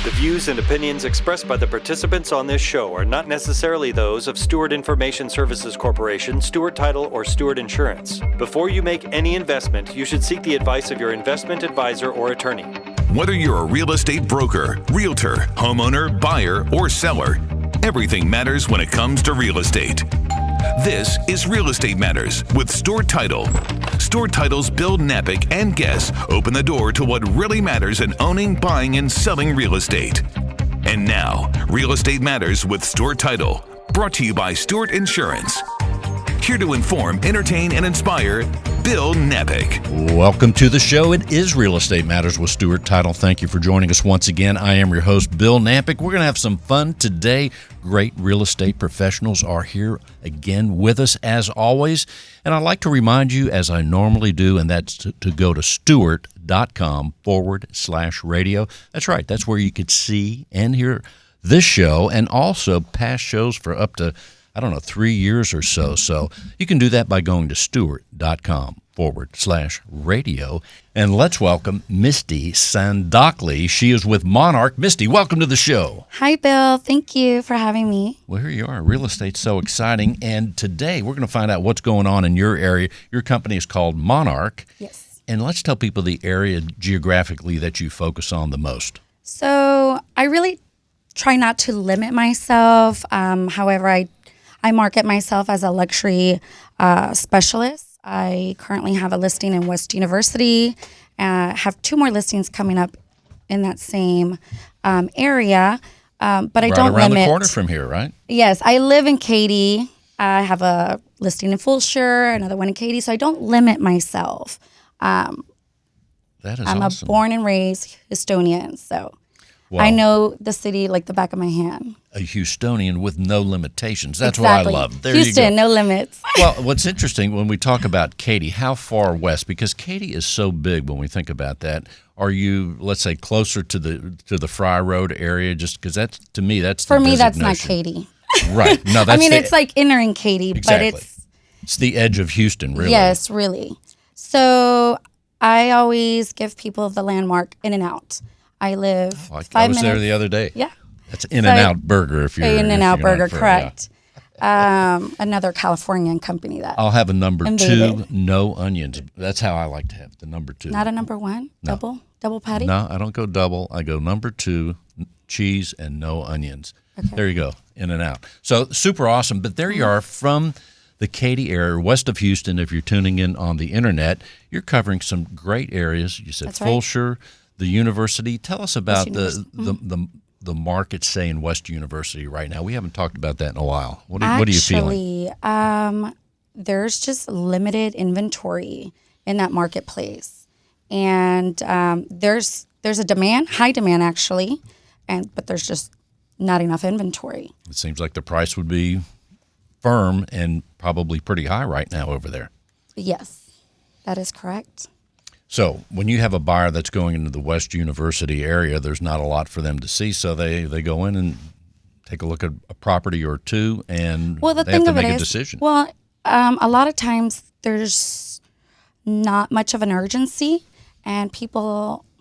The views and opinions expressed by the participants on this show are not necessarily those of Stewart Information Services Corporation, Stewart Title, or Stewart Insurance. Before you make any investment, you should seek the advice of your investment advisor or attorney. Whether you're a real estate broker, realtor, homeowner, buyer, or seller, everything matters when it comes to real estate. This is Real Estate Matters with Stewart Title. Stewart Title's Bill Knapik and guests open the door to what really matters in owning, buying, and selling real estate. And now, Real Estate Matters with Stewart Title, brought to you by Stewart Insurance. Here to inform, entertain, and inspire, Bill Knapik. Welcome to the show. It is Real Estate Matters with Stewart Title. Thank you for joining us once again. I am your host, Bill Knapik. We're going to have some fun today. Great real estate professionals are here again with us as always. And I'd like to remind you, as I normally do, and that's to go to stewart.com/radio. That's right. That's where you could see and hear this show and also past shows for up to 3 years or so. So you can do that by going to stewart.com/radio. And let's welcome Misty Sandockley. She is with Monarch. Misty, welcome to the show. Hi, Bill. Thank you for having me. Well, here you are. Real estate's so exciting. And today we're going to find out what's going on in your area. Your company is called Monarch. Yes. And let's tell people the area geographically that you focus on the most. So I really try not to limit myself. However, I market myself as a luxury specialist. I currently have a listing in West University. Have 2 more listings coming up in that same area. But I don't limit. Right around the corner from here, right? Yes. I live in Katy. I have a listing in Fulshire, another one in Katy. So I don't limit myself. That is I'm awesome. a born and raised Houstonian. So I know the city like the back of my hand. A Houstonian with no limitations. That's Exactly. what I love. There Houston, you go. no limits. Well, what's interesting when we talk about Katy, how far west? Because Katy is so big when we think about that. Are you, let's say, closer to the Fry Road area? Just because that's, to me, that's For the me, that's not designation. Katy. Right. No, that's it's like entering Katy, exactly. but it's the edge of Houston, really. Yes, really. So I always give people the landmark In-N-Out. I live 5 minutes. I was there the other day. Yeah. That's In-N-Out Burger if you're In-N-Out Burger, for, correct. Yeah. Another Californian company that I'll have a number invaded. 2, no onions. That's how I like to have the number 2. Not a number 1? No. Double patty? No, I don't go double. I go number 2, cheese and no onions. Okay. There you go, In-N-Out. So super awesome. But there you are from the Katy area, west of Houston. If you're tuning in on the internet, you're covering some great areas. You said Fulshire, the university. Tell us about the market, say, in West University right now. We haven't talked about that in a while. What are you feeling? Actually, there's just limited inventory in that marketplace. And there's a demand, high demand actually, but there's just not enough inventory. It seems like the price would be firm and probably pretty high right now over there. Yes, that is correct. So when you have a buyer that's going into the West University area, there's not a lot for them to see, so they go in and take a look at a property or 2, and they have to make a decision. Well, a lot of times there's not much of an urgency, and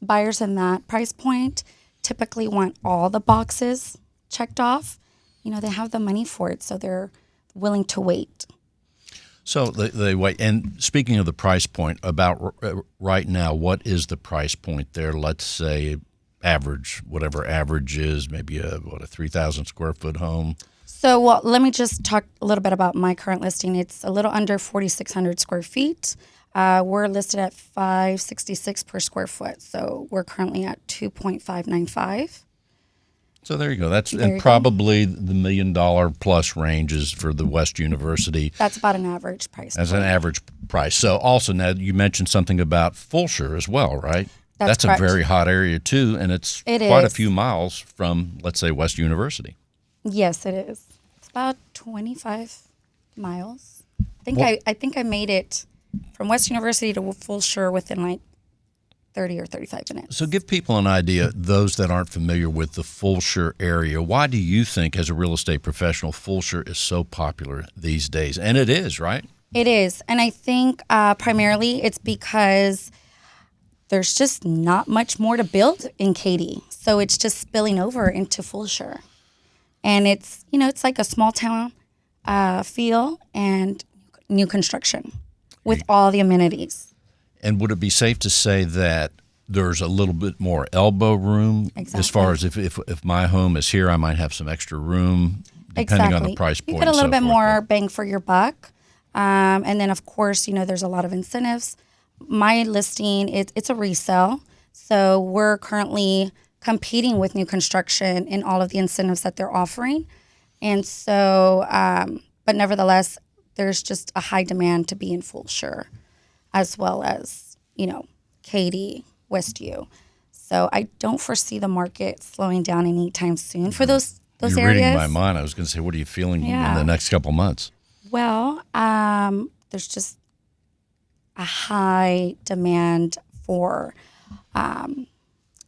buyers in that price point typically want all the boxes checked off. They have the money for it, so they're willing to wait. So they wait. And speaking of the price point, about right now, what is the price point there? Let's say average, whatever average is, maybe a 3,000 square foot home. So let me just talk a little bit about my current listing. It's a little under 4,600 square feet. We're listed at $566 per square foot. So we're currently at 2.595. So there you go. Probably the $1 million plus ranges for the West University. That's about an average price. That's an average price. So also now you mentioned something about Fulshire as well, right? That's correct. A very hot area too, and it's quite a few miles from, let's say, West University. Yes, it is. It's about 25 miles. I think I made it from West University to Fulshire within like 30 or 35 minutes. So give people an idea, those that aren't familiar with the Fulshire area. Why do you think, as a real estate professional, Fulshire is so popular these days? And it is, right? It is. And I think primarily it's because there's just not much more to build in Katy. So it's just spilling over into Fulshire. And it's, it's like a small town feel and new construction with all the amenities. And would it be safe to say that there's a little bit more elbow room as far as if my home is here, I might have some extra room depending on the price point? You get a little bit more bang for your buck. And then, of course, there's a lot of incentives. My listing, it's a resale. So we're currently competing with new construction in all of the incentives that they're offering. And so, but nevertheless, there's just a high demand to be in Fulshire, as well as, Katy, Westview. So I don't foresee the market slowing down anytime soon for those You're areas. Reading my mind. I was going to say, what are you feeling in the next couple months? Well, there's just a high demand for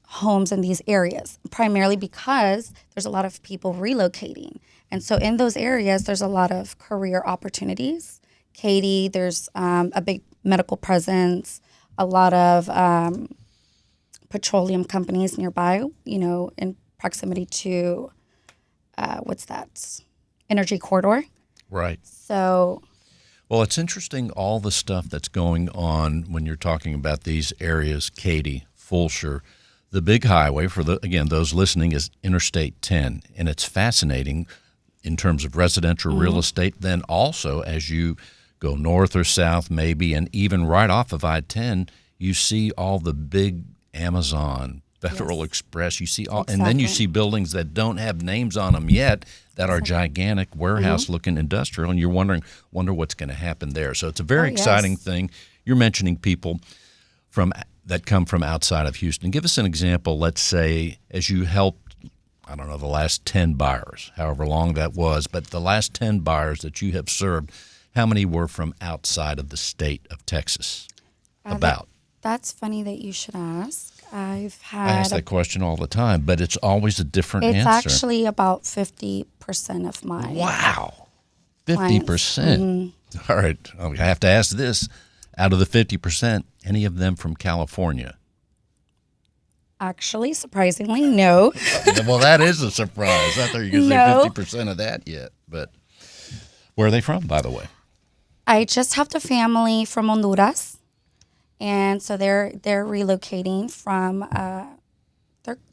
homes in these areas, primarily because there's a lot of people relocating. And so in those areas, there's a lot of career opportunities. Katy, there's a big medical presence, a lot of petroleum companies nearby, in proximity to, Energy Corridor. Right. So, well, it's interesting all the stuff that's going on when you're talking about these areas, Katy, Fulshire. The big highway, for those listening, is Interstate 10, and it's fascinating in terms of residential real estate. Then also, as you go north or south maybe, and even right off of I-10, you see all the big Amazon, Federal Express. You see all, and then you see buildings that don't have names on them yet that are gigantic warehouse-looking industrial, and you're wonder what's going to happen there. So it's a very exciting thing. You're mentioning people that come from outside of Houston. Give us an example. Let's say as you helped, I don't know, the last 10 buyers, however long that was, but the last 10 buyers that you have served, how many were from outside of the state of Texas? That's funny that you should ask. I ask that question all the time, but it's always a different answer. It's actually about 50% of my Wow. 50%. All right. I have to ask this. Out of the 50%, any of them from California? Actually, surprisingly, no. Well, that is a surprise. I thought you were going to say 50% of that yet. But where are they from, by the way? I just have the family from Honduras. And so they're relocating from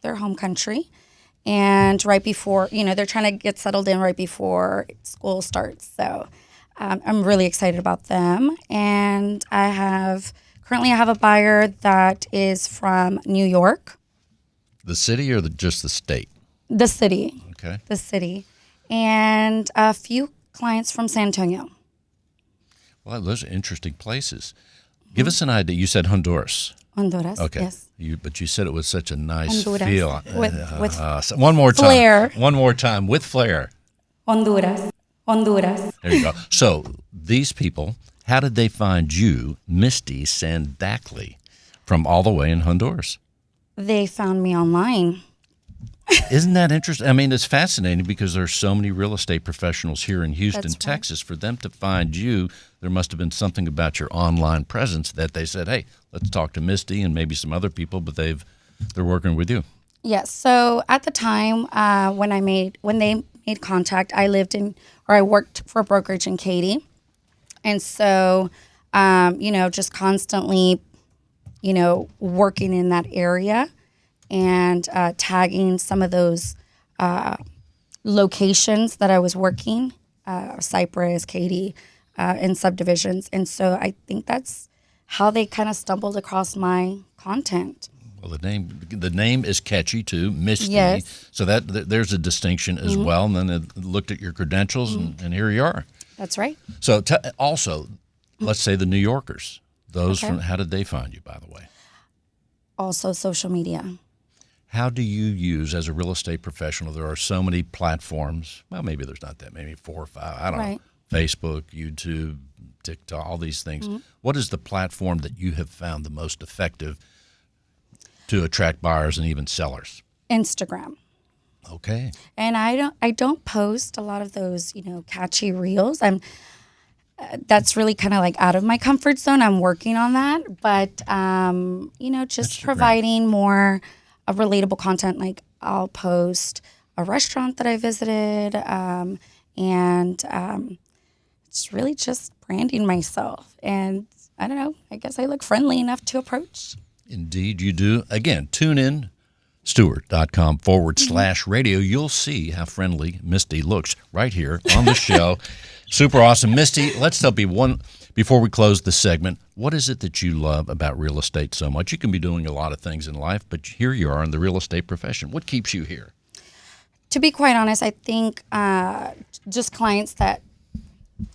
their home country. And right before, they're trying to get settled in right before school starts. So I'm really excited about them. And currently I have a buyer that is from New York. The city or just the state? The city. Okay. The city. And a few clients from San Antonio. Well, those are interesting places. Give us an idea. You said Honduras. Honduras, okay. Yes. But you said it was such a nice Honduras. feel. With one more time. flair. One more time. With flair. Honduras. There you go. So these people, how did they find you, Misty Sandackley, from all the way in Honduras? They found me online. Isn't that interesting? I mean, it's fascinating because there's so many real estate professionals here in Houston, That's right. Texas. For them to find you, there must have been something about your online presence that they said, hey, let's talk to Misty and maybe some other people, but they're working with you. Yes. So at the time when they made contact, I worked for a brokerage in Katy. And so, just constantly, working in that area and tagging some of those locations that I was working, Cypress, Katy, in subdivisions. And so I think that's how they kind of stumbled across my content. Well, the name is catchy too, Misty. Yes. So there's a distinction as well. And then it looked at your credentials, and here you are. That's right. So also, let's say the New Yorkers. Those how did they find you, by the way? Also social media. How do you use, as a real estate professional, there are so many platforms. Well, maybe there's not that, maybe 4 or 5. I don't know. Facebook, YouTube, TikTok, all these things. What is the platform that you have found the most effective to attract buyers and even sellers? Instagram. Okay. And I don't post a lot of those, catchy reels. that's really kind of like out of my comfort zone. I'm working on that, but just providing more relatable content. Like I'll post a restaurant that I visited, and it's really just branding myself. And I don't know, I guess I look friendly enough to approach. Indeed, you do. Again, tune in, Stewart.com/radio. You'll see how friendly Misty looks right here on the show. Super awesome. Misty, let's tell people, before we close the segment, what is it that you love about real estate so much? You can be doing a lot of things in life, but here you are in the real estate profession. What keeps you here? To be quite honest, I think just clients that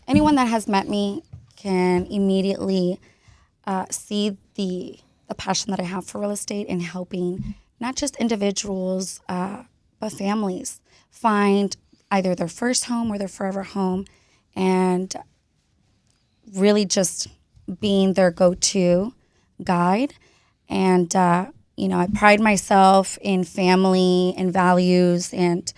anyone that has met me can immediately see the passion that I have for real estate and helping not just individuals, but families find either their first home or their forever home, and really just being their go-to guide. And, I pride myself in family and values, and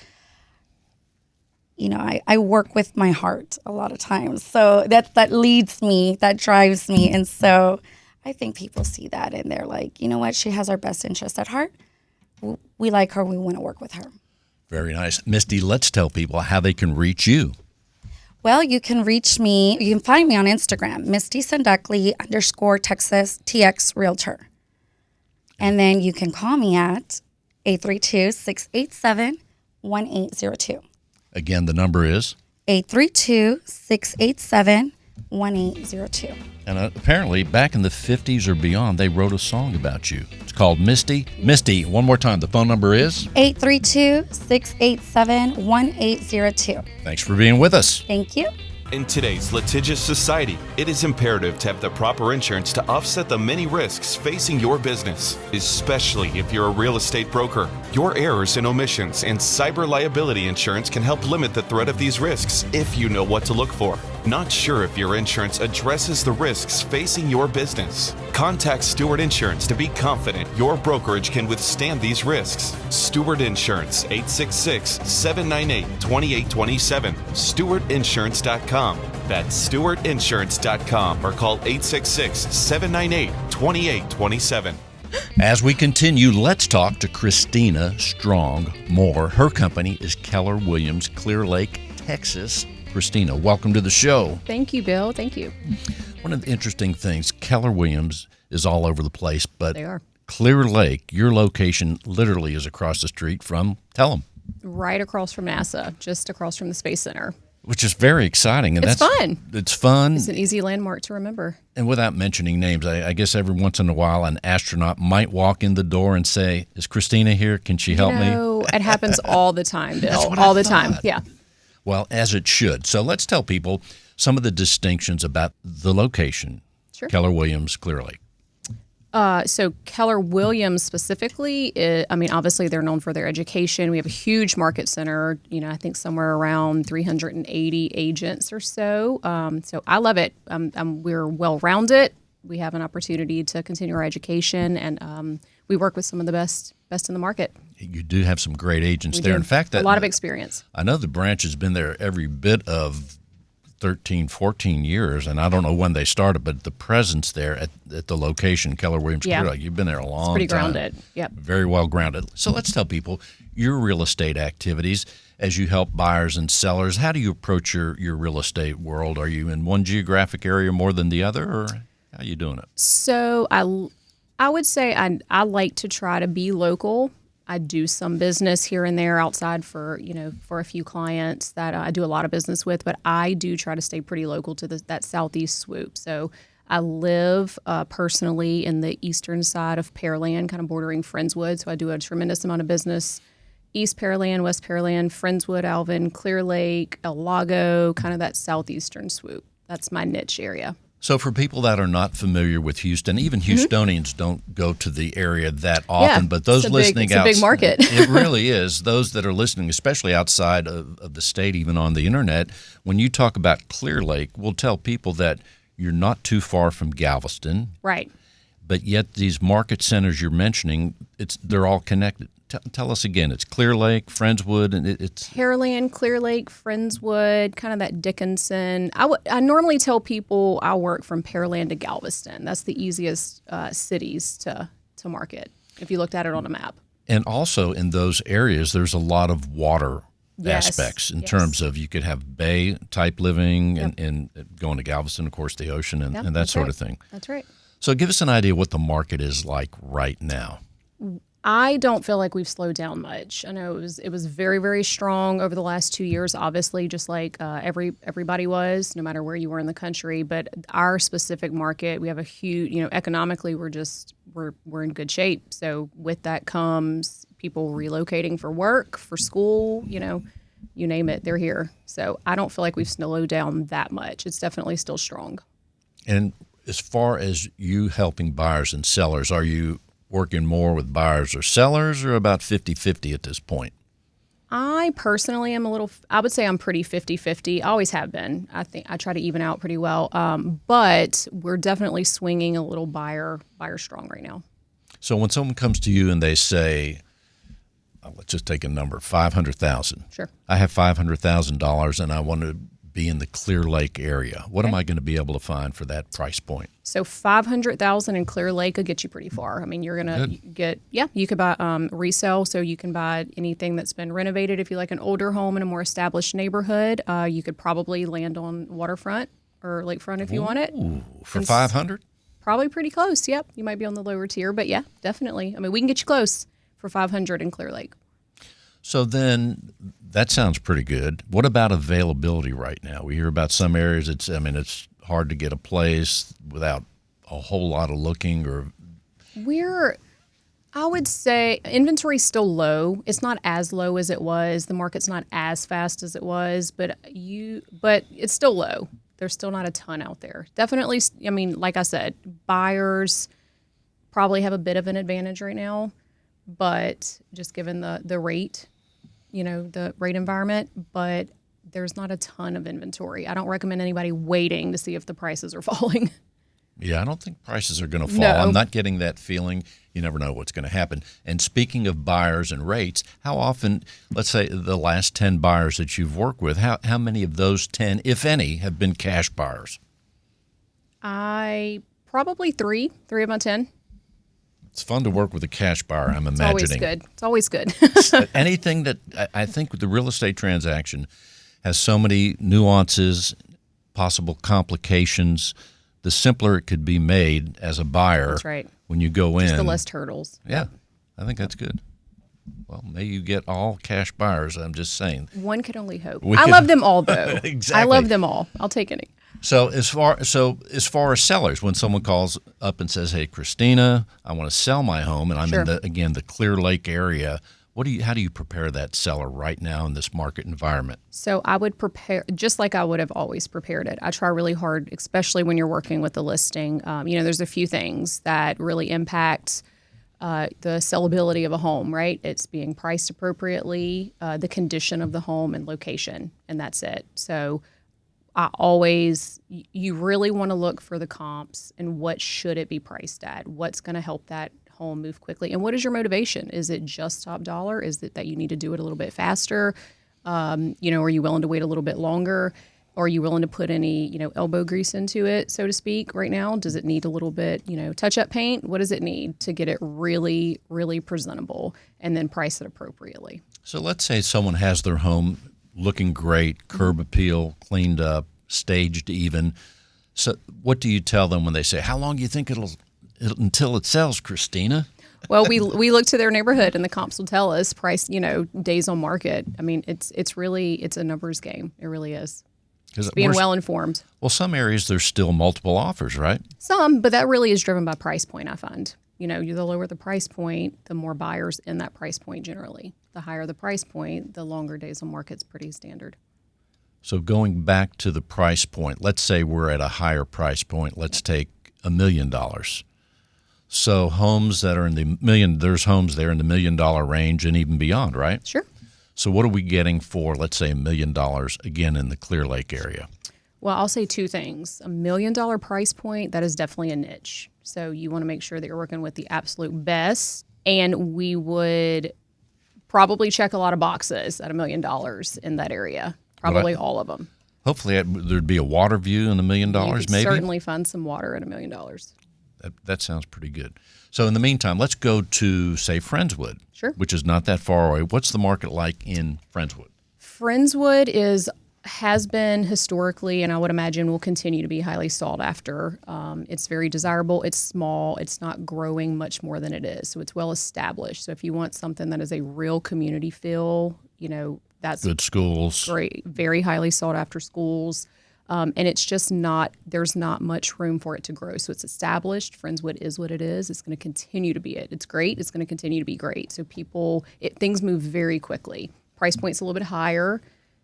I work with my heart a lot of times. So that leads me, that drives me. And so I think people see that and they're like, you know what, she has our best interest at heart. We like her. We want to work with her. Very nice. Misty, let's tell people how they can reach you. Well, you can reach me. You can find me on Instagram, Misty Sanduckley _Texas TX Realtor. And then you can call me at 832-687-1802. Again, the number is? 832-687-1802. And apparently, back in the 50s or beyond, they wrote a song about you. It's called Misty. Misty, one more time, the phone number is? 832-687-1802. Thanks for being with us. Thank you. In today's litigious society, it is imperative to have the proper insurance to offset the many risks facing your business, especially if you're a real estate broker. Your errors and omissions and cyber liability insurance can help limit the threat of these risks if you know what to look for. Not sure if your insurance addresses the risks facing your business? Contact Stewart Insurance to be confident your brokerage can withstand these risks. Stewart Insurance, 866-798-2827. StewartInsurance.com. That's StewartInsurance.com, or call 866-798-2827. As we continue, let's talk to Christina Strong Moore. Her company is Keller Williams, Clear Lake, Texas. Christina, welcome to the show. Thank you, Bill. Thank you. One of the interesting things, Keller Williams is all over the place, but they are. Clear Lake, your location literally is across the street from, tell them. Right across from NASA, just across from the Space Center. Which is very exciting. And it's fun. It's fun. It's an easy landmark to remember. And without mentioning names, I guess every once in a while an astronaut might walk in the door and say, is Christina here? Can she help me? It happens all the time, Bill. All the time. Yeah. Well, as it should. So let's tell people some of the distinctions about the location. Sure. Keller Williams, Clear Lake. So Keller Williams specifically, obviously they're known for their education. We have a huge market center, I think somewhere around 380 agents or so. So I love it. We're well-rounded. We have an opportunity to continue our education, and we work with some of the best in the market. You do have some great agents we there. Do. In fact, a lot of experience. I know the branch has been there every bit of 13, 14 years, and I don't know when they started, but the presence there at the location, Keller Williams, Clear Lake, you've been there a long time. It's pretty grounded. Yep. Very well grounded. So let's tell people your real estate activities as you help buyers and sellers. How do you approach your real estate world? Are you in one geographic area more than the other, or how are you doing it? So I would say I like to try to be local. I do some business here and there outside for a few clients that I do a lot of business with, but I do try to stay pretty local to that southeast swoop. So I live personally in the eastern side of Pearland, kind of bordering Friendswood. So I do a tremendous amount of business East Pearland, West Pearland, Friendswood, Alvin, Clear Lake, El Lago, kind of that southeastern swoop. That's my niche area. So for people that are not familiar with Houston, even Houstonians don't go to the area that often, but those listening it's a big market. It really is. Those that are listening, especially outside of the state, even on the internet, when you talk about Clear Lake, we'll tell people that you're not too far from Galveston. Right. But yet these market centers you're mentioning, they're all connected. Tell us again. It's Clear Lake, Friendswood, and it's Pearland, Clear Lake, Friendswood, kind of that Dickinson. I normally tell people I work from Pearland to Galveston. That's the easiest cities to market if you looked at it on a map. And also in those areas, there's a lot of water Yes. aspects in Yes. terms of you could have bay type living and going to Galveston, of course, the ocean and that that's sort right. of thing. That's right. So give us an idea what the market is like right now. I don't feel like we've slowed down much. I know it was very, very strong over the last 2 years, obviously, just like everybody was, no matter where you were in the country. But our specific market, we have a huge, economically, we're in good shape. So with that comes people relocating for work, for school, you name it, they're here. So I don't feel like we've slowed down that much. It's definitely still strong. And as far as you helping buyers and sellers, are you working more with buyers or sellers, or about 50-50 at this point? I personally am I would say I'm pretty 50-50. I always have been. I think I try to even out pretty well. But we're definitely swinging a little buyer strong right now. So when someone comes to you and they say, let's just take a number, $500,000. Sure. I have $500,000 and I want to be in the Clear Lake area. What am I going to be able to find for that price point? So $500,000 in Clear Lake will get you pretty far. I mean, you're gonna get you could buy resale, so you can buy anything that's been renovated. If you like an older home in a more established neighborhood, you could probably land on waterfront or lakefront if you want it. Ooh, for $500,000? Probably pretty close. Yep, you might be on the lower tier, but yeah, definitely. I mean, we can get you close for $500,000 in Clear Lake. So then that sounds pretty good. What about availability right now? We hear about some areas it's hard to get a place without a whole lot of looking or I would say inventory's still low. It's not as low as it was. The market's not as fast as it was, but it's still low. There's still not a ton out there. Definitely, I mean, like I said, buyers probably have a bit of an advantage right now, but just given the rate, the rate environment, but there's not a ton of inventory. I don't recommend anybody waiting to see if the prices are falling. Yeah, I don't think prices are going to fall. No. I'm not getting that feeling. You never know what's going to happen. And speaking of buyers and rates, how often, let's say the last 10 buyers that you've worked with, how many of those 10, if any, have been cash buyers? Probably three of my 10. It's fun to work with a cash buyer, I'm It's imagining. It's always good. Anything that I think with the real estate transaction has so many nuances, possible complications. The simpler it could be made as a buyer. That's right. When you go Just in. the less hurdles. Yeah, I think that's good. Well, may you get all cash buyers. I'm just saying. One could only hope. I love them all, though. Exactly. I love them all. I'll take any. So as far as sellers, when someone calls up and says, "Hey, Christina, I want to sell my home, and I'm in the Clear Lake area," how do you prepare that seller right now in this market environment? So I would prepare just like I would have always prepared it. I try really hard, especially when you're working with the listing. There's a few things that really impact the sellability of a home, right? It's being priced appropriately, the condition of the home, and location, and that's it. So you really want to look for the comps and what should it be priced at? What's going to help that home move quickly? And what is your motivation? Is it just top dollar? Is it that you need to do it a little bit faster? Are you willing to wait a little bit longer? Or are you willing to put any, elbow grease into it, so to speak, right now? Does it need a little bit, touch-up paint? What does it need to get it really, really presentable and then price it appropriately? So let's say someone has their home looking great, curb appeal, cleaned up, staged even. So what do you tell them when they say, "How long do you think it'll until it sells, Christina?" Well, we look to their neighborhood, and the comps will tell us price, days on market. I mean, it's a numbers game. It really is. Just being well informed. Well, some areas there's still multiple offers, right? Some, but that really is driven by price point, I find. The lower the price point, the more buyers in that price point generally. The higher the price point, the longer days on market's pretty standard. So going back to the price point, let's say we're at a higher price point. Let's take $1 million. So homes that are in the there's homes there in the $1 million range and even beyond, right? Sure. So what are we getting for, let's say, $1 million again in the Clear Lake area? Well, I'll say two things. $1 million price point, that is definitely a niche. So you want to make sure that you're working with the absolute best. And we would probably check a lot of boxes at $1 million in that area. Probably all of them. Hopefully there'd be a water view in $1 million, You could maybe? certainly find some water at $1 million. That sounds pretty good. So in the meantime, let's go to, say, Friendswood, Sure. which is not that far away. What's the market like in Friendswood? Friendswood has been historically, and I would imagine will continue to be highly sought after. It's very desirable. It's small. It's not growing much more than it is. So it's well established. So if you want something that is a real community feel, that's Good schools. great, very highly sought after schools. And it's just there's not much room for it to grow. So it's established. Friendswood is what it is. It's going to continue to be it. It's great. It's going to continue to be great. So things move very quickly. Price point's a little bit higher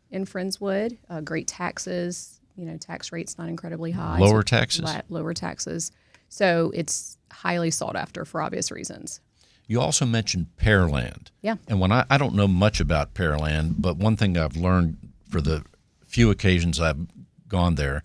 in Friendswood. Great taxes. Tax rate's not incredibly high. Lower taxes? Lower taxes. So it's highly sought after for obvious reasons. You also mentioned Pearland. Yeah. And when I don't know much about Pearland, but one thing I've learned for the few occasions I've gone there,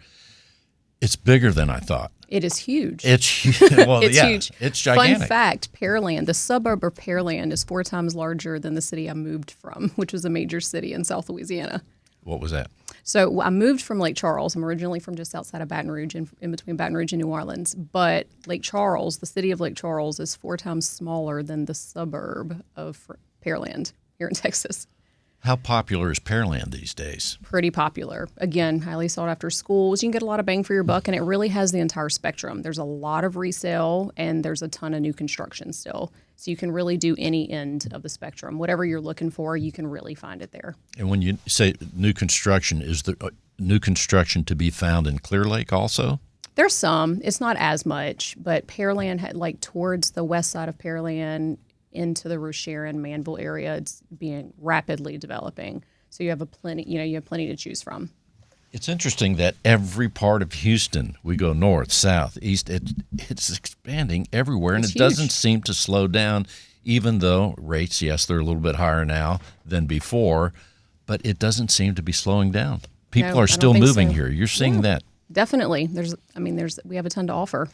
it's bigger than I thought. It is huge. It's huge. Well, It's yeah, huge. It's gigantic. Fun fact, Pearland, the suburb of Pearland is 4 times larger than the city I moved from, which was a major city in South Louisiana. What was that? So I moved from Lake Charles. I'm originally from just outside of Baton Rouge, in between Baton Rouge and New Orleans. But Lake Charles, the city of Lake Charles, is 4 times smaller than the suburb of Pearland here in Texas. How popular is Pearland these days? Pretty popular. Again, highly sought after schools. You can get a lot of bang for your buck, and it really has the entire spectrum. There's a lot of resale, and there's a ton of new construction still. So you can really do any end of the spectrum. Whatever you're looking for, you can really find it there. And when you say new construction, is there new construction to be found in Clear Lake also? There's some. It's not as much, but Pearland had towards the west side of Pearland into the Rocheron, Manville area, it's being rapidly developing. So you have plenty to choose from. It's interesting that every part of Houston, we go north, south, east, it's expanding everywhere, and It's it doesn't huge. seem to slow down, even though rates, yes, they're a little bit higher now than before, but it doesn't seem to be slowing down. People No, I are don't still think moving so. here. You're seeing that. Definitely. We have a ton to offer.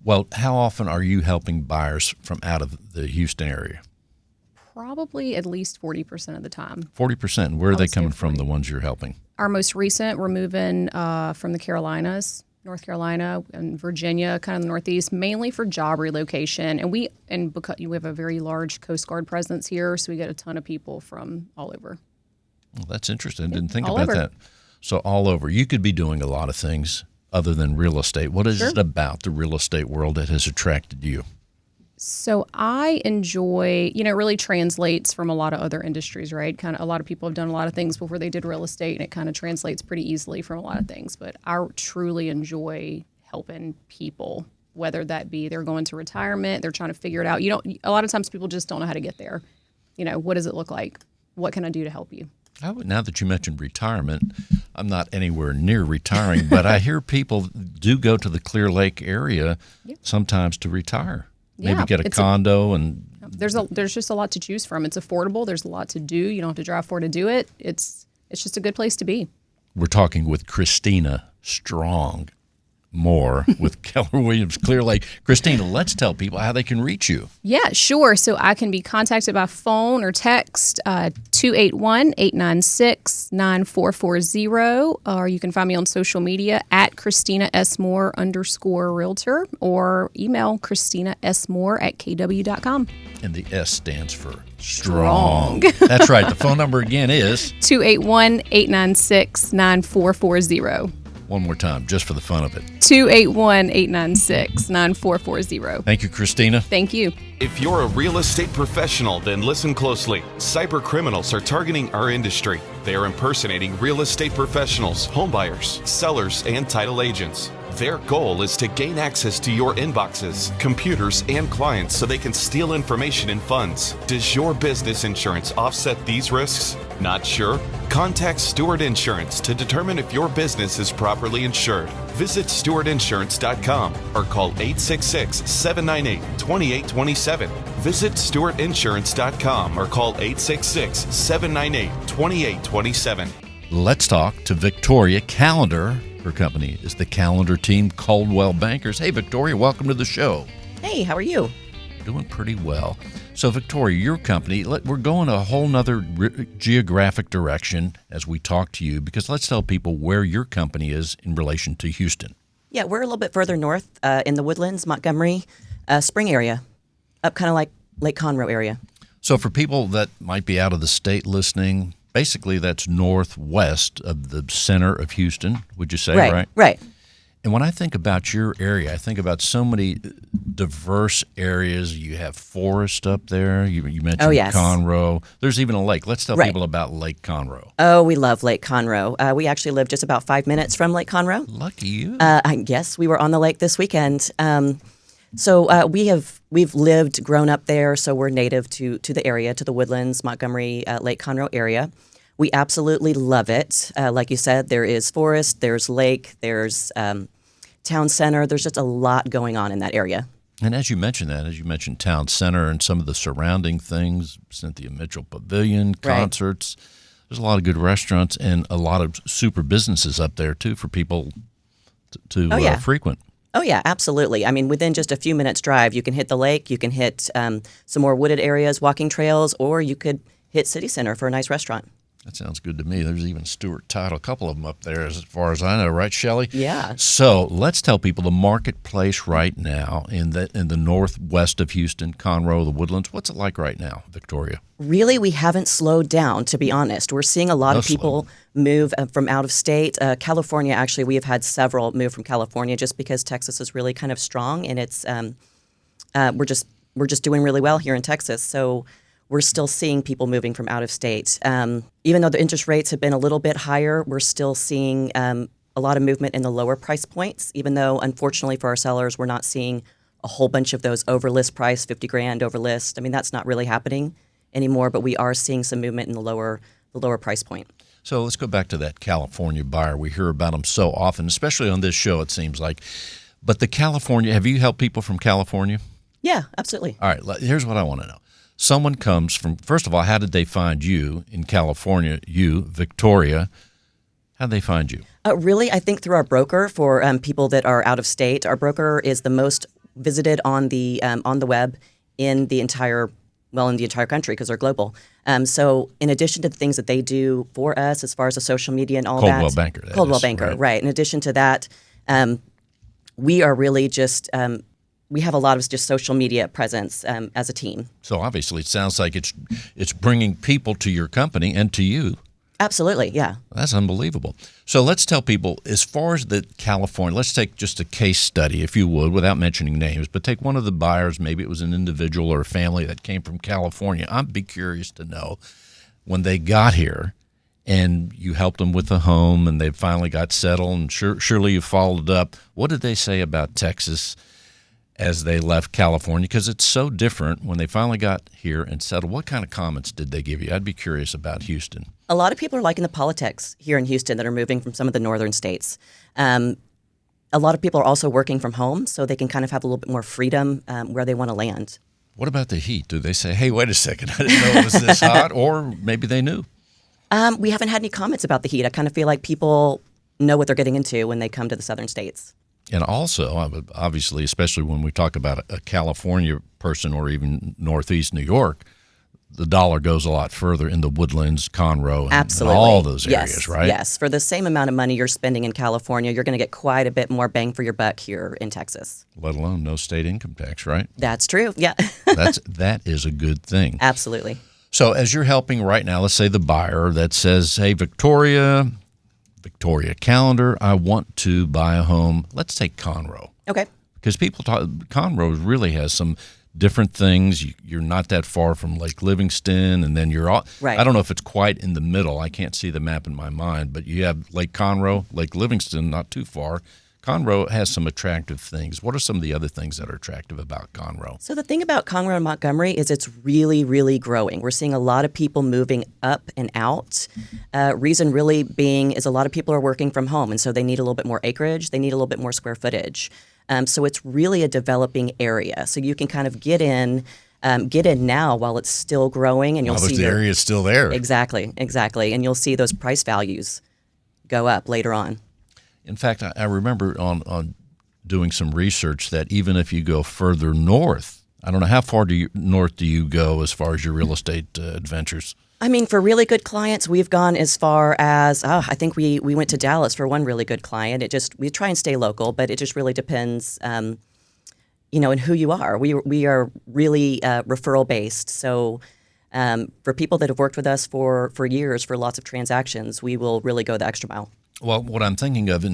Well, how often are you helping buyers from out of the Houston area? Probably at least 40% of the time. 40%. Where are they would say coming from, 40. the ones you're helping? Our most recent, we're moving from the Carolinas, North Carolina, and Virginia, kind of the Northeast, mainly for job relocation. And because we have a very large Coast Guard presence here, so we get a ton of people from all over. Well, that's interesting. I didn't think all about over. that. So all over. You could be doing a lot of things other than real estate. What is it about the real estate world that has attracted you? So I enjoy, it really translates from a lot of other industries, right? Kind of a lot of people have done a lot of things before they did real estate, and it kind of translates pretty easily from a lot of things. But I truly enjoy helping people, whether that be they're going to retirement, they're trying to figure it out. A lot of times people just don't know how to get there. What does it look like? What can I do to help you? Now that you mentioned retirement, I'm not anywhere near retiring, but I hear people do go to the Clear Lake area sometimes to retire. Maybe Yeah, get a condo and there's just a lot to choose from. It's affordable. There's a lot to do. You don't have to drive far to do it. It's just a good place to be. we're talking with Christina Strong more with Keller Williams Clear Lake. Christina, let's tell people how they can reach you. Yeah, sure. So I can be contacted by phone or text 281-896-9440, or you can find me on social media at Christina S. Moore _realtor, or email Christina S. Moore@kw.com. And the S stands for strong. That's right. The phone number again is 281-896-9440. one more time, just for the fun of it. 281-896-9440. Thank you, Christina. Thank you. If you're a real estate professional, then listen closely. Cyber criminals are targeting our industry. They are impersonating real estate professionals, homebuyers, sellers, and title agents. Their goal is to gain access to your inboxes, computers, and clients so they can steal information and funds. Does your business insurance offset these risks? Not sure? Contact Stewart Insurance to determine if your business is properly insured. Visit stewartinsurance.com or call 866-798-2827. Visit stewartinsurance.com or call 866-798-2827. Let's talk to Victoria Callender. Her company is the Callender Team Coldwell Bankers. Hey, Victoria, welcome to the show. Hey, how are you? doing pretty well. So, Victoria, your company, we're going a whole nother geographic direction as we talk to you, because let's tell people where your company is in relation to Houston. Yeah, we're a little bit further north in the Woodlands, Montgomery, Spring area, up kind of like Lake Conroe area. So for people that might be out of the state listening, basically that's northwest of the center of Houston, would you say, right? Right. And when I think about your area, I think about so many diverse areas. You have forest up there. You mentioned Conroe. There's even a lake. Let's tell people about Lake Conroe. Oh, we love Lake Conroe. We actually live just about 5 minutes from Lake Conroe. Lucky you. Yes, we were on the lake this weekend. So we've lived, grown up there, so we're native to the area, to the Woodlands, Montgomery, Lake Conroe area. We absolutely love it. Like you said, there is forest, there's lake, there's town center. There's just a lot going on in that area. And as you mentioned town center and some of the surrounding things, Cynthia Mitchell Pavilion, concerts. There's a lot of good restaurants and a lot of super businesses up there, too, for people to frequent. Oh, yeah, absolutely. I mean, within just a few minutes' drive, you can hit the lake, you can hit some more wooded areas, walking trails, or you could hit City Center for a nice restaurant. That sounds good to me. There's even Stewart Title, a couple of them up there as far as I know, right, Shelley? Yeah. So let's tell people the marketplace right now in the northwest of Houston, Conroe, the Woodlands. What's it like right now, Victoria? Really, we haven't slowed down, to be honest. We're seeing a lot of people move from out of state. California, actually, we have had several move from California just because Texas is really kind of strong, and it's we're just doing really well here in Texas. So we're still seeing people moving from out of state. Even though the interest rates have been a little bit higher, we're still seeing a lot of movement in the lower price points, even though, unfortunately for our sellers, we're not seeing a whole bunch of those over list price, 50 grand over list. I mean, that's not really happening anymore, but we are seeing some movement in the lower price point. So let's go back to that California buyer. We hear about them so often, especially on this show, it seems like. But the California, have you helped people from California? Yeah, absolutely. All right, here's what I want to know. Someone comes from, first of all, how did they find you in California, you, Victoria? How did they find you? Really, I think through our broker for people that are out of state. Our broker is the most visited on the web in the entire country because they're global. So in addition to the things that they do for us as far as the social media and all Coldwell Banker. Coldwell Banker, right. In addition to that, we are really just we have a lot of just social media presence as a team. So obviously it sounds like it's bringing people to your company and to you. Absolutely, yeah. That's unbelievable. So let's tell people, as far as the California, let's take just a case study, if you would, without mentioning names, but take one of the buyers, maybe it was an individual or a family that came from California. I'd be curious to know when they got here and you helped them with a home and they finally got settled and surely you followed up. What did they say about Texas as they left California? Because it's so different when they finally got here and settled. What kind of comments did they give you? I'd be curious about Houston. A lot of people are liking the politics here in Houston that are moving from some of the northern states. A lot of people are also working from home, so they can kind of have a little bit more freedom where they want to land. What about the heat? Do they say, hey, wait a second, I didn't know it was this hot? Or maybe they knew. We haven't had any comments about the heat. I kind of feel like people know what they're getting into when they come to the southern states. And also, obviously, especially when we talk about a California person or even Northeast New York, the dollar goes a lot further in the Woodlands, Conroe, and all those areas, right? Yes. For the same amount of money you're spending in California, you're going to get quite a bit more bang for your buck here in Texas. Let alone no state income tax, right? That's true, yeah. That is a good thing. Absolutely. So as you're helping right now, let's say the buyer that says, hey, Victoria Calendar, I want to buy a home. Let's take Conroe. Okay. Because people talk, Conroe really has some different things. You're not that far from Lake Livingston, and then you're all, right. I don't know if it's quite in the middle. I can't see the map in my mind, but you have Lake Conroe, Lake Livingston, not too far. Conroe has some attractive things. What are some of the other things that are attractive about Conroe? So the thing about Conroe and Montgomery is it's really, really growing. We're seeing a lot of people moving up and out. Reason really being is a lot of people are working from home, and so they need a little bit more acreage. They need a little bit more square footage. So it's really a developing area. So you can kind of get in now while it's still growing, and you'll see the area is still there. Exactly, and you'll see those price values go up later on. In fact, I remember on doing some research that even if you go further north I don't know, how far north do you go as far as your real estate adventures? I mean, for really good clients, we've gone as far as, I think we went to Dallas for one really good client. We try and stay local, but it just really depends, in who you are. We are really referral based. So for people that have worked with us for years, for lots of transactions, we will really go the extra mile. Well, what I'm thinking of,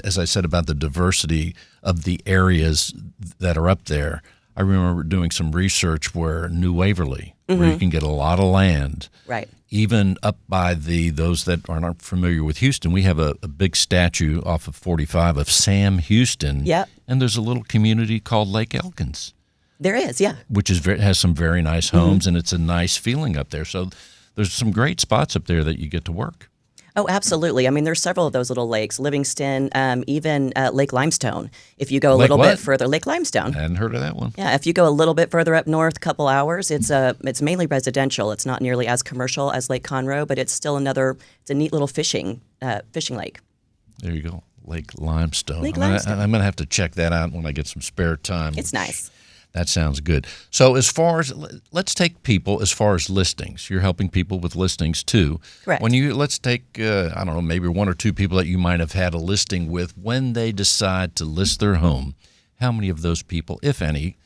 as I said about the diversity of the areas that are up there, I remember doing some research where New Waverly, where you can get a lot of land. Right. Even up by those that aren't familiar with Houston, we have a big statue off of 45 of Sam Houston. Yep. And there's a little community called Lake Elkins. There is, yeah. Which has some very nice homes, and it's a nice feeling up there. So there's some great spots up there that you get to work. Oh, absolutely. I mean, there's several of those little lakes, Livingston, even Lake Limestone. If you go a little bit further, Lake Limestone. I hadn't heard of that one. Yeah, if you go a little bit further up north, a couple hours, it's mainly residential. It's not nearly as commercial as Lake Conroe, but it's still it's a neat little fishing lake. There you go, Lake Limestone. Lake Limestone. I'm going to have to check that out when I get some spare time. It's nice. That sounds good. So let's take people as far as listings. You're helping people with listings too. Correct. Let's take, I don't know, maybe one or two people that you might have had a listing with. When they decide to list their home, how many of those people, if any,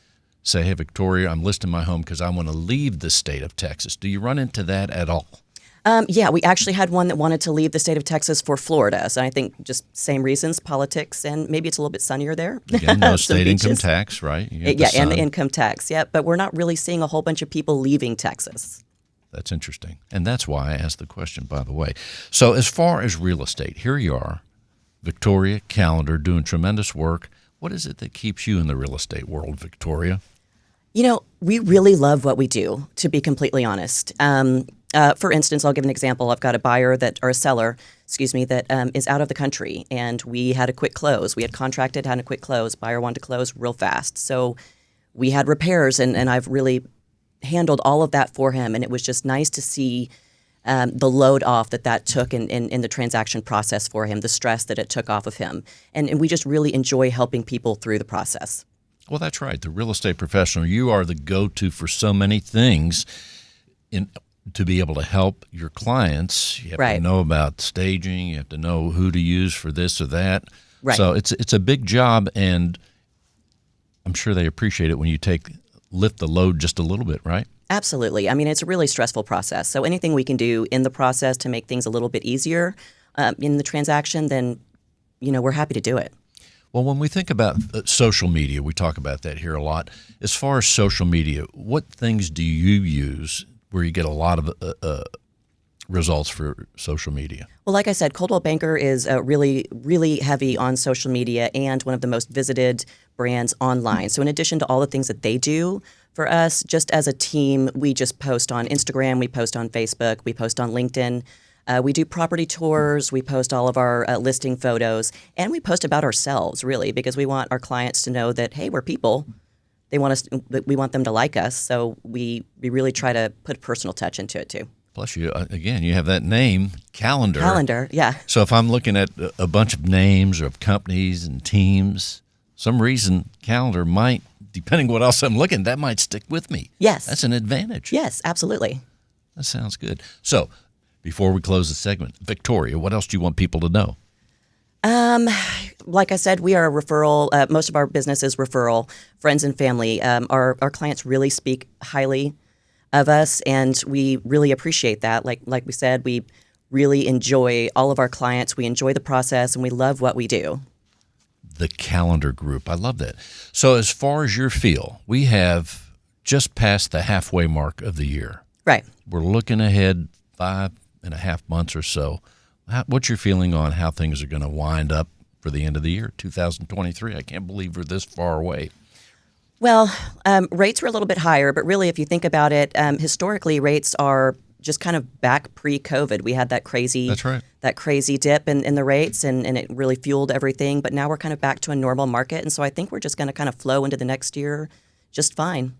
say, hey, Victoria, I'm listing my home because I want to leave the state of Texas? Do you run into that at all? Yeah, we actually had one that wanted to leave the state of Texas for Florida. So I think just same reasons, politics, and maybe it's a little bit sunnier there. Again, no state income tax, right? And the income tax, yeah. But we're not really seeing a whole bunch of people leaving Texas. That's interesting. And that's why I asked the question, by the way. So as far as real estate, here you are, Victoria Callender, doing tremendous work. What is it that keeps you in the real estate world, Victoria? We really love what we do, to be completely honest. For instance, I'll give an example. I've got a seller, that is out of the country, and we had a quick close. We had contracted, had a quick close. Buyer wanted to close real fast. So we had repairs, and I've really handled all of that for him, and it was just nice to see the load off that took in the transaction process for him, the stress that it took off of him. And we just really enjoy helping people through the process. Well, that's right. The real estate professional, you are the go-to for so many things to be able to help your clients. You have to know about staging. You have to know who to use for this or that. Right. So it's a big job, and I'm sure they appreciate it when you lift the load just a little bit, right? Absolutely. I mean, it's a really stressful process. So anything we can do in the process to make things a little bit easier in the transaction, then, we're happy to do it. Well, when we think about social media, we talk about that here a lot. As far as social media, what things do you use where you get a lot of results for social media? Well, like I said, Coldwell Banker is really, really heavy on social media and one of the most visited brands online. So in addition to all the things that they do for us, just as a team, we just post on Instagram, we post on Facebook, we post on LinkedIn. We do property tours, we post all of our listing photos, and we post about ourselves, really, because we want our clients to know that, hey, we're people. We want them to like us, so we really try to put a personal touch into it, too. Plus, you have that name, Callender. Callender, yeah. So if I'm looking at a bunch of names of companies and teams, some reason Callender might, depending what else I'm looking, that might stick with me. Yes. That's an advantage. Yes, absolutely. That sounds good. So before we close the segment, Victoria, what else do you want people to know? Like I said, we are a referral. Most of our business is referral, friends and family. Our clients really speak highly of us, and we really appreciate that. Like we said, we really enjoy all of our clients. We enjoy the process, and we love what we do. The Callender Group. I love that. So as far as your feel, we have just passed the halfway mark of the year. Right. We're looking ahead 5.5 months or so. What's your feeling on how things are going to wind up for the end of the year, 2023? I can't believe we're this far away. Well, rates were a little bit higher, but really if you think about it, historically rates are just kind of back pre-COVID. We had that crazy dip in the rates, and it really fueled everything. But now we're kind of back to a normal market, and so I think we're just going to kind of flow into the next year just fine.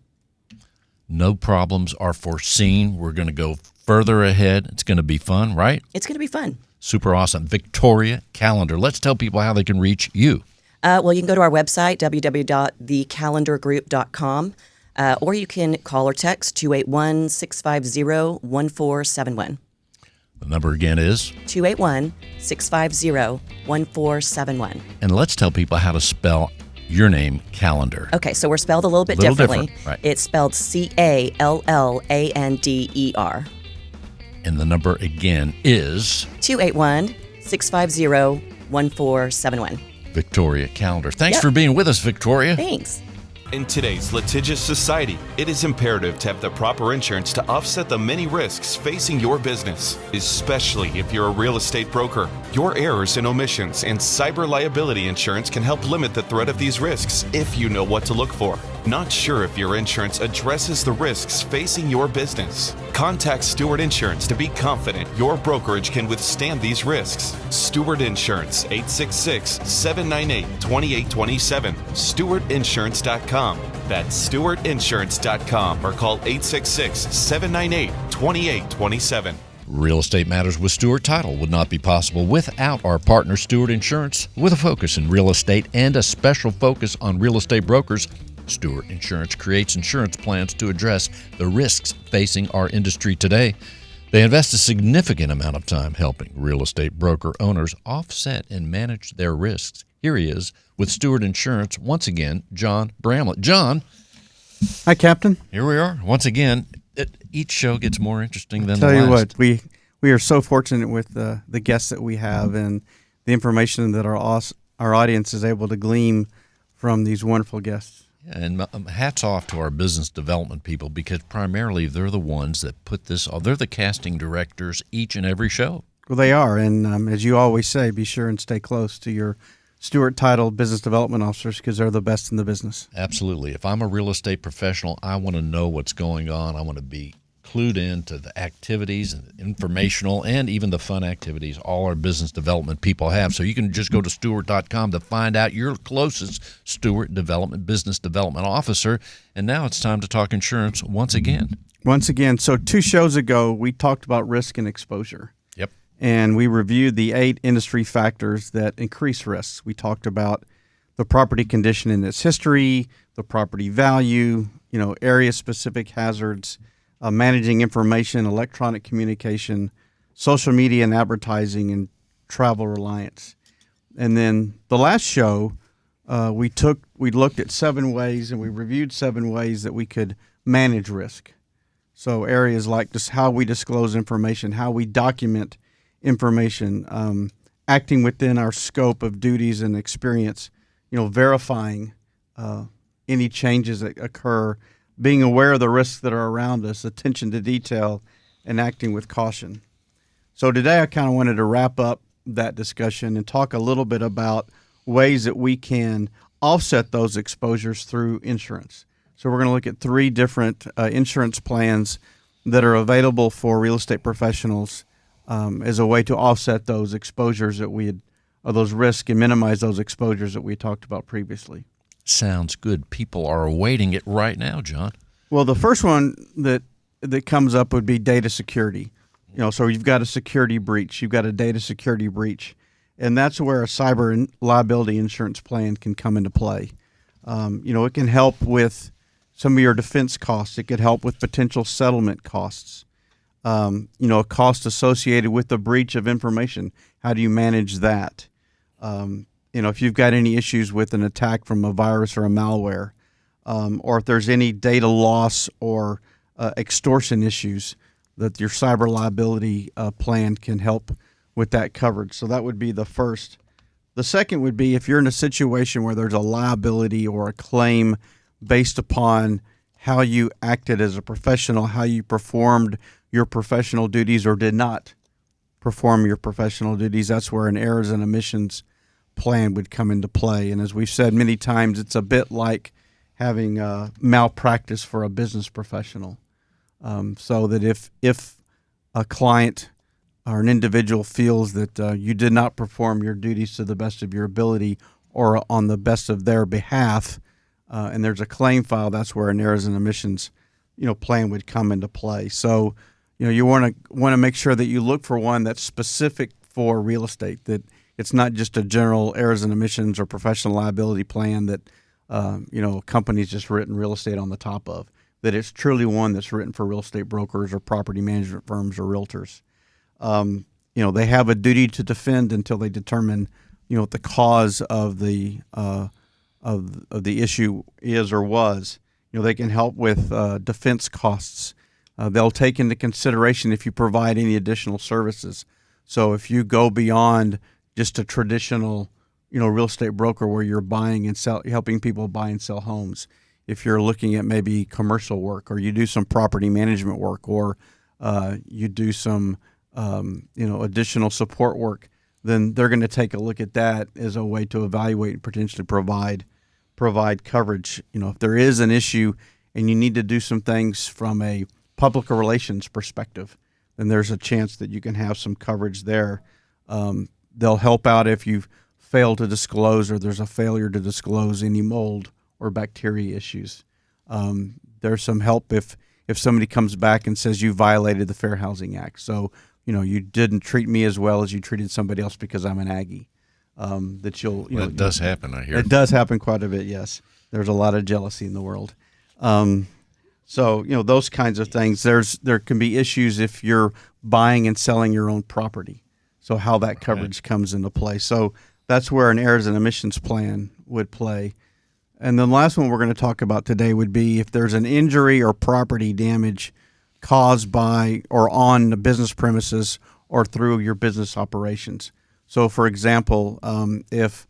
No problems are foreseen. We're going to go further ahead. It's going to be fun, right? It's going to be fun. Super awesome. Victoria Callender. Let's tell people how they can reach you. Well, you can go to our website, www.thecalendargroup.com. Or you can call or text 281-650-1471. The number again is? 281-650-1471. And let's tell people how to spell your name, Calendar. Okay, so we're spelled a little bit differently. Right. It's spelled Callander. And the number again is? 281-650-1471. Victoria Calendar. Thanks for being with us, Victoria. Thanks. In today's litigious society, it is imperative to have the proper insurance to offset the many risks facing your business, especially if you're a real estate broker. Your errors and omissions and cyber liability insurance can help limit the threat of these risks if you know what to look for. Not sure if your insurance addresses the risks facing your business? Contact Stewart Insurance to be confident your brokerage can withstand these risks. Stewart Insurance, 866-798-2827, stewartinsurance.com. That's stewartinsurance.com or call 866-798-2827. Real Estate Matters with Stewart Title would not be possible without our partner, Stewart Insurance. With a focus in real estate and a special focus on real estate brokers, Stewart Insurance creates insurance plans to address the risks facing our industry today. They invest a significant amount of time helping real estate broker owners offset and manage their risks. Here he is with Stewart Insurance, once again, John Bramlett. John. Hi, Captain. Here we are. Once again, each show gets more interesting than the last. Tell you what, we are so fortunate with the guests that we have and the information that our audience is able to glean from these wonderful guests. Yeah, and hats off to our business development people, because primarily they're the ones that put this – they're the casting directors each and every show. Well, they are. And as you always say, be sure and stay close to your Stewart Title business development officers, because they're the best in the business. Absolutely. If I'm a real estate professional, I want to know what's going on. I want to be clued in to the activities and informational and even the fun activities all our business development people have. So you can just go to Stewart.com to find out your closest Stewart business development officer. And now it's time to talk insurance once again. So 2 shows ago, we talked about risk and exposure. Yep. And we reviewed the 8 industry factors that increase risks. We talked about the property condition and its history, the property value, area-specific hazards, managing information, electronic communication, social media and advertising, and travel reliance. And then the last show, we looked at 7 ways, and we reviewed 7 ways that we could manage risk. So areas like just how we disclose information, how we document information, acting within our scope of duties and experience, verifying any changes that occur, being aware of the risks that are around us, attention to detail, and acting with caution. So today I kind of wanted to wrap up that discussion and talk a little bit about ways that we can offset those exposures through insurance. So we're going to look at 3 different insurance plans that are available for real estate professionals as a way to offset those exposures that or those risks, and minimize those exposures that we talked about previously. Sounds good. People are awaiting it right now, John. Well, the first one that comes up would be data security. So you've got a security breach, you've got a data security breach, and that's where a cyber liability insurance plan can come into play. It can help with some of your defense costs. It could help with potential settlement costs. A cost associated with the breach of information. How do you manage that? If you've got any issues with an attack from a virus or a malware, or if there's any data loss or extortion issues, that your cyber liability plan can help with that coverage. So that would be the first. The second would be if you're in a situation where there's a liability or a claim based upon how you acted as a professional, how you performed your professional duties or did not perform your professional duties, that's where an errors and omissions plan would come into play. And as we've said many times, it's a bit like having malpractice for a business professional. So that if a client or an individual feels that you did not perform your duties to the best of your ability or on the best of their behalf, and there's a claim file, that's where an errors and omissions plan would come into play. So you want to make sure that you look for one that's specific for real estate, that it's not just a general errors and omissions or professional liability plan that company's just written real estate on the top of. That it's truly one that's written for real estate brokers or property management firms or realtors. They have a duty to defend until they determine, what the cause of the issue is or was. They can help with defense costs. They'll take into consideration if you provide any additional services. So if you go beyond just a traditional, real estate broker where you're buying and helping people buy and sell homes, if you're looking at maybe commercial work, or you do some property management work, or you do some additional support work, then they're going to take a look at that as a way to evaluate and potentially provide coverage. If there is an issue and you need to do some things from a public relations perspective, then there's a chance that you can have some coverage there. They'll help out if you've failed to disclose, or there's a failure to disclose any mold or bacteria issues. There's some help if somebody comes back and says you violated the Fair Housing Act. So, you didn't treat me as well as you treated somebody else because I'm an Aggie. That does happen, I hear. It does happen quite a bit, yes. There's a lot of jealousy in the world. So, those kinds of things. There can be issues if you're buying and selling your own property. So how that coverage comes into play. So that's where an errors and omissions plan would play. And then the last one we're going to talk about today would be if there's an injury or property damage caused by or on the business premises or through your business operations. So, for example, if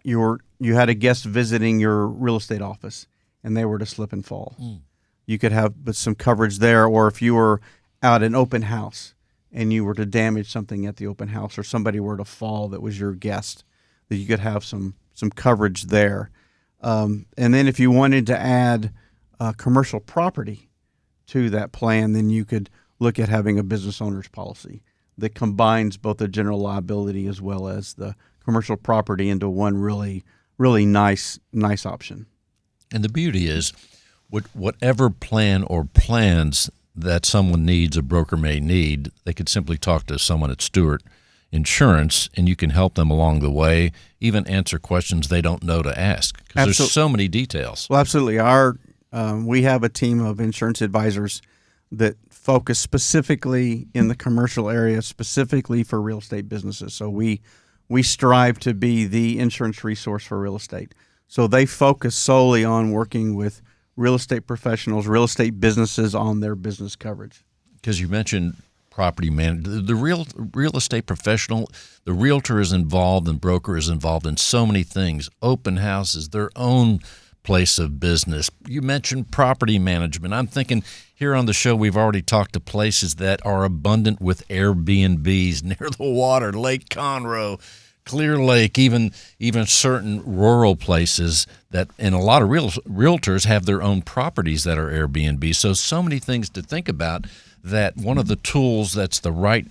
you had a guest visiting your real estate office and they were to slip and fall, you could have some coverage there. Or if you were out an open house and you were to damage something at the open house, or somebody were to fall that was your guest, that you could have some coverage there. And then if you wanted to add commercial property to that plan, then you could look at having a business owner's policy that combines both the general liability as well as the commercial property into one really, really nice option. And the beauty is, whatever plan or plans that someone needs, a broker may need, they could simply talk to someone at Stewart Insurance, and you can help them along the way, even answer questions they don't know to ask, because there's so many details. Well, absolutely. We have a team of insurance advisors that focus specifically in the commercial area, specifically for real estate businesses. So we strive to be the insurance resource for real estate. So they focus solely on working with real estate professionals, real estate businesses on their business coverage. Because you mentioned property manager, the real estate professional, the realtor is involved and broker is involved in so many things. Open houses, their own place of business. You mentioned property management. I'm thinking here on the show we've already talked to places that are abundant with Airbnbs near the water, Lake Conroe, Clear Lake, even certain rural places that, and a lot of realtors have their own properties that are Airbnb. So many things to think about, that one of the tools that's the right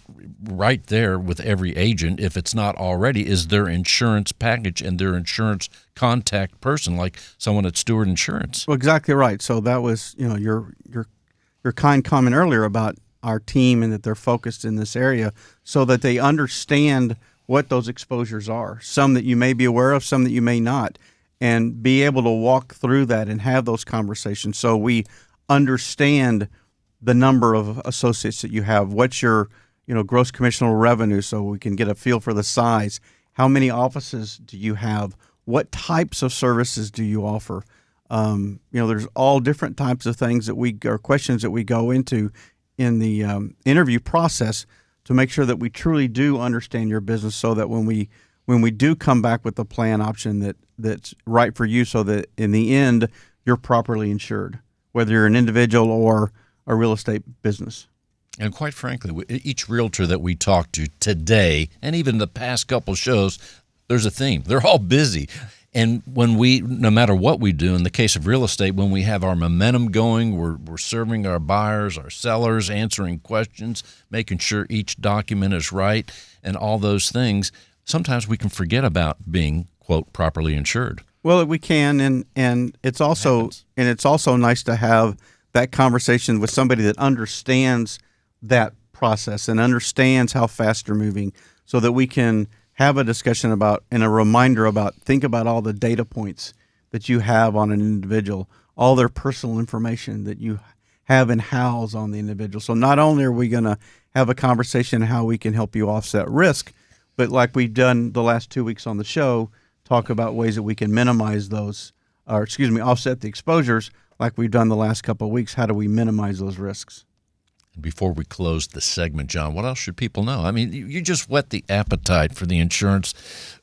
there with every agent, if it's not already, is their insurance package and their insurance contact person, like someone at Stewart Insurance. Well, exactly right. So that was, your kind comment earlier about our team and that they're focused in this area so that they understand what those exposures are, some that you may be aware of, some that you may not, and be able to walk through that and have those conversations so we understand the number of associates that you have, what's your gross commissionable revenue, so we can get a feel for the size, how many offices do you have, what types of services do you offer. There's all different types of things or questions that we go into in the interview process to make sure that we truly do understand your business, so that when we do come back with a plan option that's right for you, so that in the end you're properly insured, whether you're an individual or a real estate business. And quite frankly, each realtor that we talk to today, and even the past couple shows, there's a theme. They're all busy. And no matter what we do, in the case of real estate, when we have our momentum going, we're serving our buyers, our sellers, answering questions, making sure each document is right, and all those things, sometimes we can forget about being, quote, properly insured. Well, we can, and it's also nice to have that conversation with somebody that understands that process and understands how fast you're moving, so that we can have a discussion about and a reminder about, think about all the data points that you have on an individual, all their personal information that you have and house on the individual. So not only are we going to have a conversation how we can help you offset risk, but like we've done the last 2 weeks on the show, talk about ways that we can minimize those, offset the exposures like we've done the last couple of weeks. How do we minimize those risks? Before we close the segment, John, what else should people know? I mean, you just whet the appetite for the insurance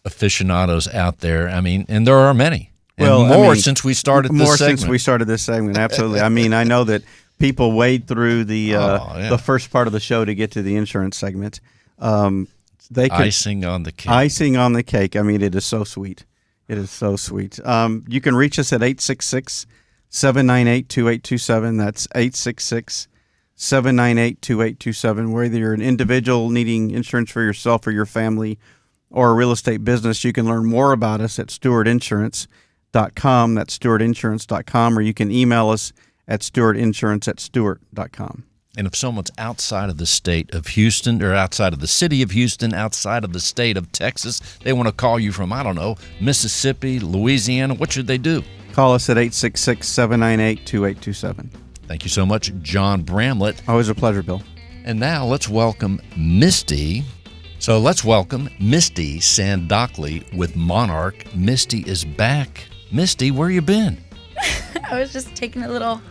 aficionados out there. I mean, and there are many. And since we started this segment. More since we started this segment, absolutely. I mean, I know that people wade through the first part of the show to get to the insurance segment. Icing on the cake. Icing on the cake. I mean, it is so sweet. It is so sweet. You can reach us at 866-798-2827. That's 866-798-2827. Whether you're an individual needing insurance for yourself or your family or a real estate business, you can learn more about us at stewartinsurance.com. That's stewartinsurance.com, or you can email us at stewartinsurance@stewart.com. And if someone's outside of the state of Houston or outside of the city of Houston, outside of the state of Texas, they want to call you from, I don't know, Mississippi, Louisiana, what should they do? Call us at 866-798-2827. Thank you so much, John Bramlett. Always a pleasure, Bill. And now let's welcome Misty. So let's welcome Misty Sandockley with Monarch. Misty is back. Misty, where you been? I was just taking a little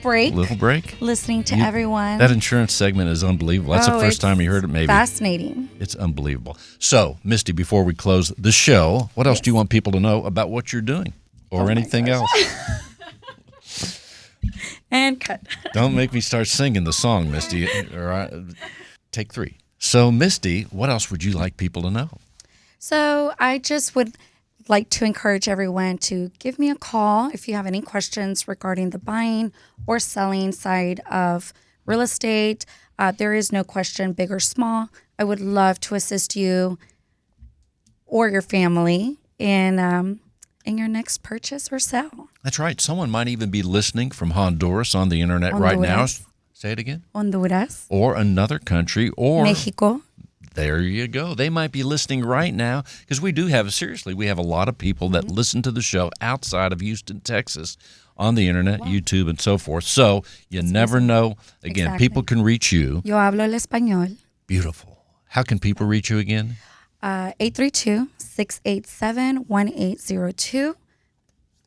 break. Little break? Listening to everyone. That insurance segment is unbelievable. That's the first time you heard it, maybe. Fascinating. It's unbelievable. So, Misty, before we close the show, what else do you want people to know about what you're doing or anything else? And cut. Don't make me start singing the song, Misty. Take 3. So, Misty, what else would you like people to know? So I just would like to encourage everyone to give me a call if you have any questions regarding the buying or selling side of real estate. There is no question, big or small. I would love to assist you or your family in your next purchase or sale. That's right. Someone might even be listening from Honduras on the internet right now. Say it again. Honduras. Or another country. Or Mexico. There you go. They might be listening right now because we have a lot of people that listen to the show outside of Houston, Texas on the internet, YouTube, and so forth. So you never know. Again, people can reach you. Yo hablo el español. Beautiful. How can people reach you again? 832-687-1802.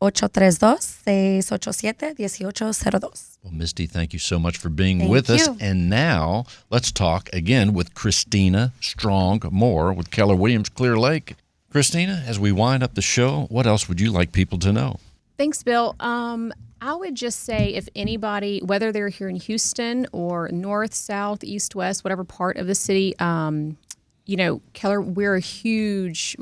832-687-1802. Well, Misty, thank you so much for being with us. And now let's talk again with Christina Strong Moore with Keller Williams Clear Lake. Christina, as we wind up the show, what else would you like people to know? Thanks, Bill. I would just say if anybody, whether they're here in Houston or north, south, east, west, whatever part of the city, Keller, we're a huge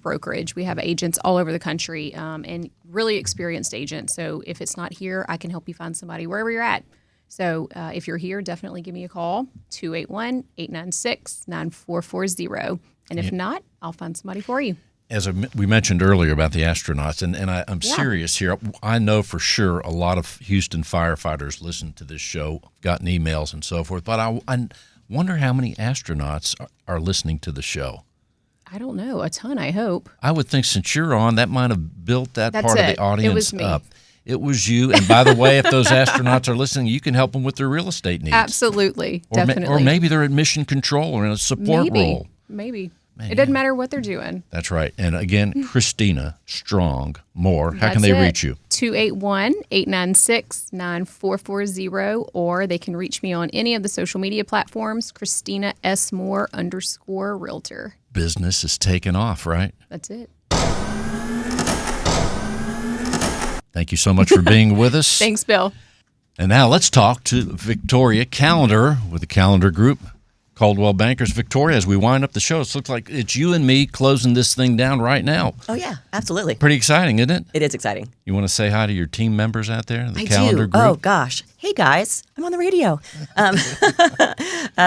brokerage. We have agents all over the country and really experienced agents. So if it's not here, I can help you find somebody wherever you're at. So if you're here, definitely give me a call, 281-896-9440. And if not, I'll find somebody for you. As we mentioned earlier about the astronauts, and I'm serious here. I know for sure a lot of Houston firefighters listen to this show, gotten emails and so forth, but I wonder how many astronauts are listening to the show. I don't know. A ton, I hope. I would think since you're on, that might have built that That's part it. of the audience It was me. up. It was you. And by the way, if those astronauts are listening, you can help them with their real estate needs. Absolutely. Definitely. Or maybe they're at mission control or in a support role. Maybe. It doesn't matter what they're doing. That's right. And again, Christina Strong Moore, how can they reach you? 281-896-9440, or they can reach me on any of the social media platforms, Christina S. Moore _realtor. Business is taking off, right? That's it. Thank you so much for being with us. Thanks, Bill. And now let's talk to Victoria Callender with the Callender Group. Coldwell Bankers. Victoria, as we wind up the show, it looks like it's you and me closing this thing down right now. Oh, yeah, absolutely. Pretty exciting, isn't it? It is exciting. You want to say hi to your team members out there, the I Callender do. Group? Oh, gosh. Hey, guys, I'm on the radio.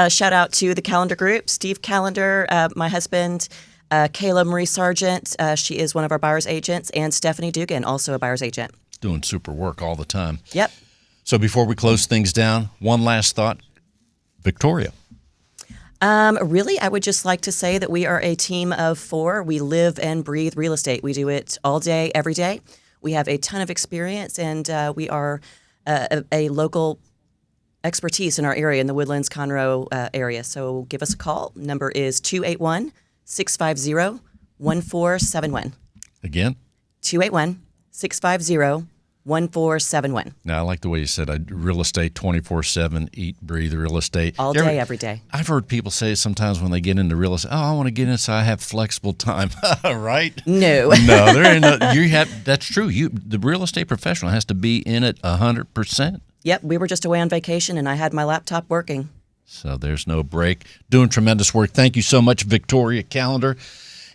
Shout out to the Callender Group, Steve Callender, my husband, Kayla Marie Sargent. She is one of our buyer's agents, and Stephanie Dugan, also a buyer's agent. Doing super work all the time. Yep. So before we close things down, one last thought. Victoria. Really, I would just like to say that we are a team of 4. We live and breathe real estate. We do it all day, every day. We have a ton of experience, and we are a local expertise in our area, in the Woodlands, Conroe area. So give us a call. Number is 281-650-1471. Again? 281-650-1471. Now, I like the way you said real estate 24/7, eat, breathe real estate. All day, every day. I've heard people say sometimes when they get into real estate, I want to get in so I have flexible time. Right? No. No, there ain't no, that's true. The real estate professional has to be in it 100%. Yep, we were just away on vacation, and I had my laptop working. So there's no break. Doing tremendous work. Thank you so much, Victoria Callender.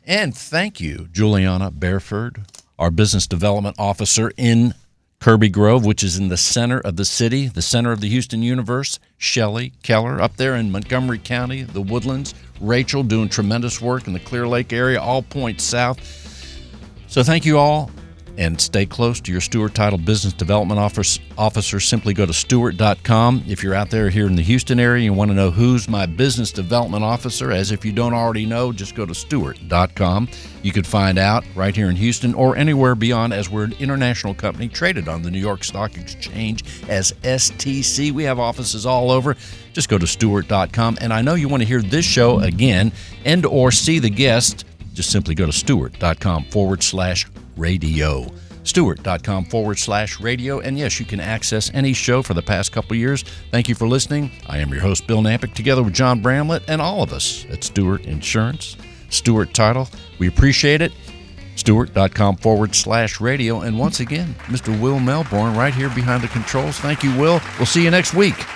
And thank you, Juliana Bareford, our business development officer in Kirby Grove, which is in the center of the city, the center of the Houston universe. Shelley Keller up there in Montgomery County, the Woodlands. Rachel doing tremendous work in the Clear Lake area, all points south. So thank you all. And stay close to your Stewart Title Business Development Officer. Simply go to Stewart.com. If you're out there here in the Houston area and you want to know who's my Business Development Officer, as if you don't already know, just go to Stewart.com. You could find out right here in Houston or anywhere beyond, as we're an international company traded on the New York Stock Exchange as STC. We have offices all over. Just go to Stewart.com. And I know you want to hear this show again and or see the guest. Just simply go to Stewart.com/radio. Stewart.com/radio. And yes, you can access any show for the past couple years. Thank you for listening. I am your host, Bill Knapik, together with John Bramlett and all of us at Stewart Insurance, Stewart Title. We appreciate it. Stewart.com/radio. And once again, Mr. Will Melbourne right here behind the controls. Thank you, Will. We'll see you next week.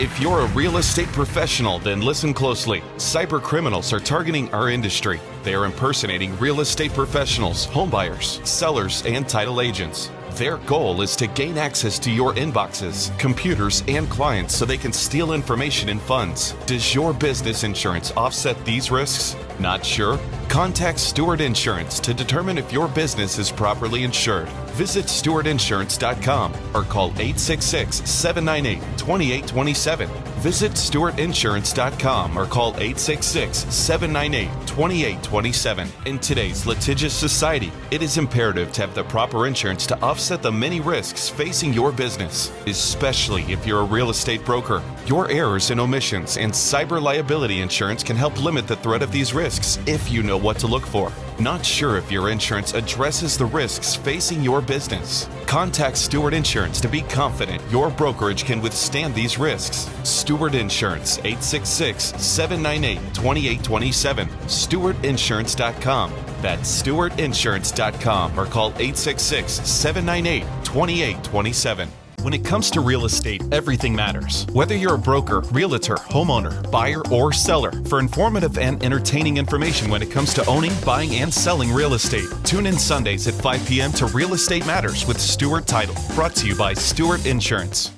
If you're a real estate professional, then listen closely. Cyber criminals are targeting our industry. They are impersonating real estate professionals, homebuyers, sellers, and title agents. Their goal is to gain access to your inboxes, computers, and clients so they can steal information and funds. Does your business insurance offset these risks? Not sure? Contact Stewart Insurance to determine if your business is properly insured. Visit StewartInsurance.com or call 866-798-2827. Visit StewartInsurance.com or call 866-798-2827. In today's litigious society, it is imperative to have the proper insurance to offset the many risks facing your business, especially if you're a real estate broker. Your errors and omissions and cyber liability insurance can help limit the threat of these risks if you know what to look for. Not sure if your insurance addresses the risks facing your business? Contact Stewart Insurance to be confident your brokerage can withstand these risks. Stewart Insurance, 866-798-2827. StewartInsurance.com. That's StewartInsurance.com or call 866-798-2827. When it comes to real estate, everything matters. Whether you're a broker, realtor, homeowner, buyer, or seller, for informative and entertaining information when it comes to owning, buying, and selling real estate, tune in Sundays at 5 p.m. to Real Estate Matters with Stewart Title, brought to you by Stewart Insurance.